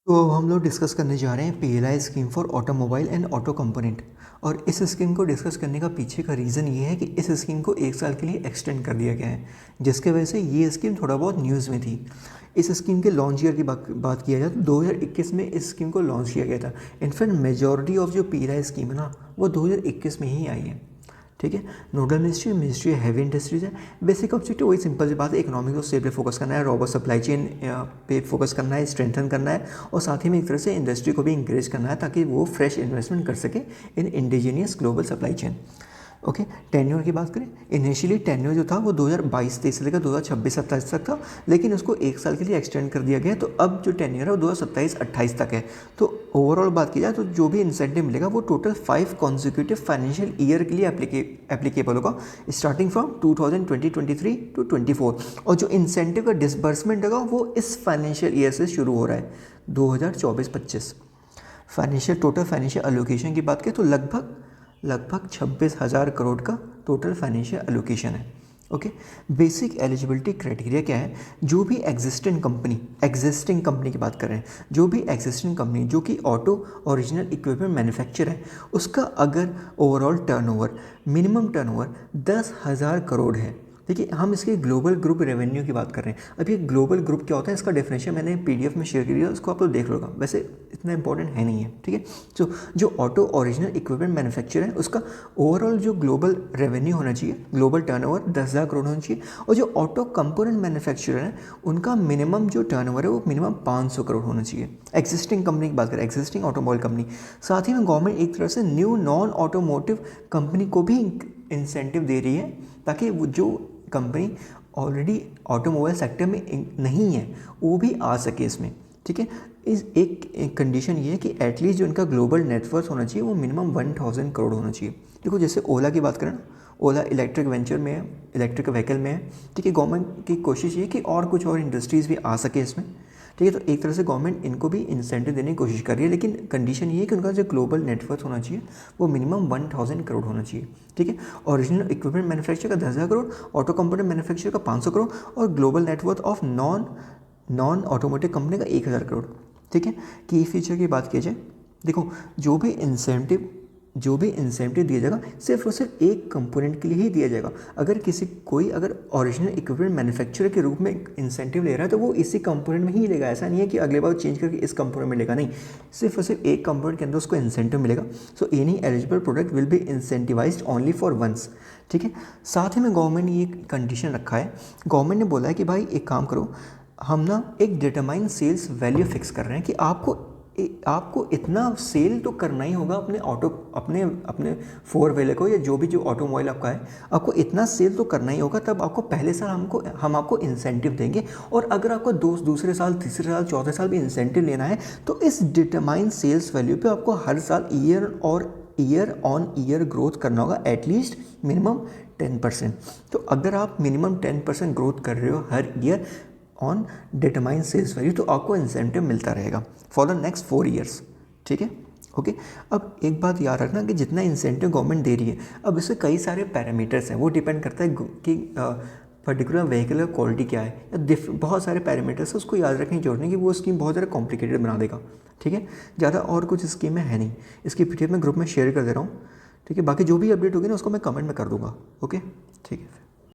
तो अब हम लोग डिस्कस करने जा रहे हैं PLI scheme for automobile and auto component. और इस स्कीम को डिस्कस करने का पीछे का रीज़न ये है कि इस स्कीम को 1 साल के लिए एक्सटेंड कर दिया गया है, जिसके वजह से ये स्कीम थोड़ा बहुत न्यूज़ में थी। इस स्कीम के लॉन्च ईयर की बात किया जाए तो 2021 में इस स्कीम को लॉन्च किया गया था। इनफैक्ट मेजॉरिटी ऑफ जो पीएलआई स्कीम है ना, वो 2021 में ही आई है। ठीक है। नोडल मिनिस्ट्री हैवी इंडस्ट्रीज है। बेसिक ऑब्जेक्टिव वही सिंपल सी बात है, इकोनॉमिक और स्टेट पे फोकस करना है, रॉबस्ट सप्लाई चेन पे फोकस करना है, स्ट्रेंथन करना है, और साथ ही में एक तरह से इंडस्ट्री को भी इंकरेज करना है ताकि वो फ्रेश इन्वेस्टमेंट कर सके in indigenous global supply chain. Okay. Tenure की बात करें, इनिशियली टेन्योर जो था वो 2022-23 से लेकर 2026-27 तक था, लेकिन उसको 1 साल के लिए एक्सटेंड कर दिया गया। तो अब जो टेन्योर है वो 2027-28 तक है। तो ओवरऑल बात की जाए तो जो भी इंसेंटिव मिलेगा वो टोटल 5 कॉन्जिक्यूटिव फाइनेंशियल ईयर के लिए एप्लीकेबल होगा, स्टार्टिंग फ्रॉम 2023 टू 24। और जो इंसेंटिव का डिसबर्समेंट होगा वो इस फाइनेंशियल ईयर से शुरू हो रहा है, 2024-25। टोटल फाइनेंशियल एलोकेशन की बात करें तो लगभग 26,000 करोड़ का टोटल फाइनेंशियल एलोकेशन है। ओके। बेसिक एलिजिबिलिटी क्राइटेरिया क्या है? जो भी एग्जिस्टिंग कंपनी की बात कर रहे हैं, जो भी एग्जिस्टिंग कंपनी जो कि ऑटो ओरिजिनल इक्विपमेंट मैन्युफैक्चर है, उसका अगर ओवरऑल मिनिमम टर्नओवर 10,000 करोड़ है। देखिए, हम इसके ग्लोबल ग्रुप रेवेन्यू की बात कर रहे हैं। अभी ग्लोबल ग्रुप क्या होता है, इसका डेफिनेशन मैंने पीडीएफ में शेयर किया, उसको आप लोग देख लोगा, वैसे इतना इंपॉर्टेंट है नहीं है। ठीक है। जो ऑटो ओरिजिनल इक्विपमेंट मैन्युफैक्चर है, उसका ओवरऑल जो ग्लोबल रेवेन्यू होना चाहिए, ग्लोबल टर्नओवर 10,000 करोड़ होना चाहिए। और जो ऑटो कंपोनेंट मैन्युफैक्चरर है, उनका मिनिमम जो टर्नओवर है वो मिनिमम 500 करोड़ होना चाहिए। एग्जिस्टिंग कंपनी की बात करें, एग्जिस्टिंग ऑटोमोबाइल कंपनी। साथ ही में गवर्नमेंट एक तरह से न्यू नॉन ऑटोमोटिव कंपनी को भी इंसेंटिव दे रही है, ताकि वो जो कंपनी ऑलरेडी ऑटोमोबाइल सेक्टर में नहीं है वो भी आ सके इसमें। ठीक है। इस एक कंडीशन ये है कि एटलीस्ट जो इनका ग्लोबल नेटवर्थ होना चाहिए वो मिनिमम 1,000 करोड़ होना चाहिए। देखो, जैसे ओला की बात करें ना, ओला इलेक्ट्रिक वेंचर में है, इलेक्ट्रिक व्हीकल में है। ठीक है। गवर्नमेंट की कोशिश ये है कि और कुछ और इंडस्ट्रीज़ भी आ सके इसमें। ठीक है। तो एक तरह से गवर्नमेंट इनको भी इंसेंटिव देने की कोशिश कर रही है, लेकिन कंडीशन ये है कि उनका जो ग्लोबल नेटवर्थ होना चाहिए वो मिनिमम 1,000 करोड़ होना चाहिए। ठीक है। ओरिजिनल इक्विपमेंट मैन्युफैक्चर का 10,000 करोड़, ऑटो कंपोनेंट मैन्युफैक्चर का 500 करोड़, और global net worth of non automotive company का 1,000 करोड़। ठीक है। की फीचर की बात की जाए, देखो, जो भी इंसेंटिव दिया जाएगा सिर्फ और सिर्फ एक कंपोनेंट के लिए ही दिया जाएगा। अगर ओरिजिनल इक्विपमेंट मैन्युफैक्चरर के रूप में इंसेंटिव ले रहा है तो वो इसी कंपोनेंट में ही लेगा। ऐसा नहीं है कि अगले बार चेंज करके इस कंपोनेंट में लेगा, नहीं, सिर्फ और सिर्फ एक कंपोनेंट के अंदर उसको इंसेंटिव मिलेगा। So any eligible product will be incentivized only for once. ठीक है। साथ ही में गवर्नमेंट ने ये कंडीशन रखा है, गवर्नमेंट ने बोला है कि भाई एक काम करो, हम ना एक डिटरमाइन सेल्स वैल्यू फिक्स कर रहे हैं कि आपको इतना सेल तो करना ही होगा अपने फोर व्हीलर को, या जो भी जो ऑटोमोबाइल आपका है, आपको इतना सेल तो करना ही होगा, तब आपको पहले साल हम आपको इंसेंटिव देंगे। और अगर आपको दूसरे साल, तीसरे साल, चौथे साल भी इंसेंटिव लेना है तो इस डिटरमाइन सेल्स वैल्यू पे आपको हर साल ईयर ऑन ईयर ग्रोथ करना होगा, एटलीस्ट मिनिमम 10%। तो अगर आप मिनिमम 10% ग्रोथ कर रहे हो हर year on determine sales value, तो आपको इंसेंटिव मिलता रहेगा फॉर द नेक्स्ट 4 ईयर्स। ठीक है। ओके। अब एक बात याद रखना कि जितना इंसेंटिव गवर्नमेंट दे रही है, अब इससे कई सारे पैरामीटर्स हैं, वो डिपेंड करता है कि पर्टिकुलर व्हीकल का क्वालिटी क्या है, या बहुत सारे पैरामीटर्स है, उसको याद रखने की जरूरत नहीं कि वो स्कीम बहुत ज़्यादा कॉम्प्लिकेटेड बना देगा। ठीक है। ज़्यादा और कुछ स्कीम में है नहीं। इसकी पीडीएफ मैं ग्रुप में शेयर कर दे रहा हूँ। ठीक है। बाकी जो भी अपडेट होगी ना उसको मैं कमेंट में कर दूँगा। ओके। ठीक है।